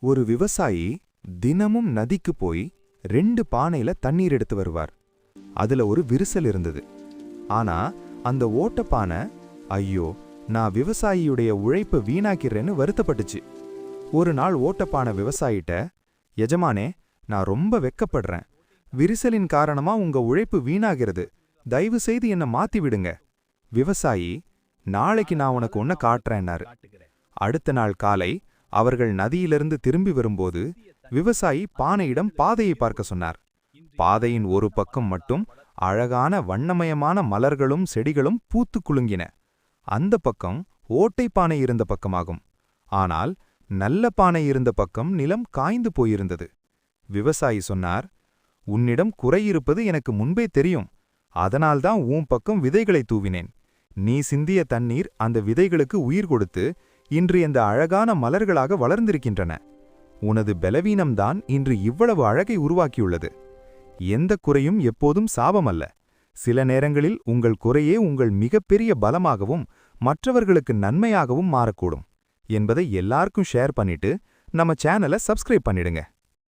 ஒரு விவசாயி தினமும் நதிக்கு போய் 2 பானையில தண்ணீர் எடுத்து வருவார். அதுல ஒரு விரிசல் இருந்தது. ஆனா அந்த ஓட்டப்பானை, ஐயோ, நான் விவசாயியுடைய உழைப்ப வீணாக்கிறேன்னு வருத்தப்பட்டுச்சு. ஒரு நாள் ஓட்டப்பானை விவசாயிட்ட, எஜமானே, நான் ரொம்ப வெக்கப்படுறேன். விரிசலின் காரணமா உங்க உழைப்பு வீணாகிறது. தயவு செய்து என்ன மாத்தி விடுங்க. விவசாயி, நாளைக்கு நான் உனக்கு ஒன்ன காட்டுறேன்னாரு. அடுத்த நாள் காலை அவர்கள் நதியிலிருந்து திரும்பி வரும்போது விவசாயி பானையிடம் பாதையை பார்க்க சொன்னார். பாதையின் ஒரு பக்கம் மட்டும் அழகான வண்ணமயமான மலர்களும் செடிகளும் பூத்து குலுங்கின. அந்த பக்கம் ஓட்டை பானை இருந்த பக்கமாகும். ஆனால் நல்ல பானை இருந்த பக்கம் நிலம் காய்ந்து போயிருந்தது. விவசாயி சொன்னார், உன்னிடம் குறையிருப்பது எனக்கு முன்பே தெரியும். அதனால்தான் உன் பக்கம் விதைகளை தூவினேன். நீ சிந்திய தண்ணீர் அந்த விதைகளுக்கு உயிர் கொடுத்து இன்று இந்த அழகான மலர்களாக வளர்ந்திருக்கின்றன. உனது பலவீனம்தான் இன்று இவ்வளவு அழகை உருவாக்கியுள்ளது. எந்த குறையும் எப்போதும் சாபமல்ல. சில நேரங்களில் உங்கள் குறையே உங்கள் மிகப்பெரிய பலமாகவும் மற்றவர்களுக்கு நன்மையாகவும் மாறக்கூடும் என்பதை எல்லாருக்கும் ஷேர் பண்ணிட்டு நம்ம சேனலை சப்ஸ்கிரைப் பண்ணிடுங்க.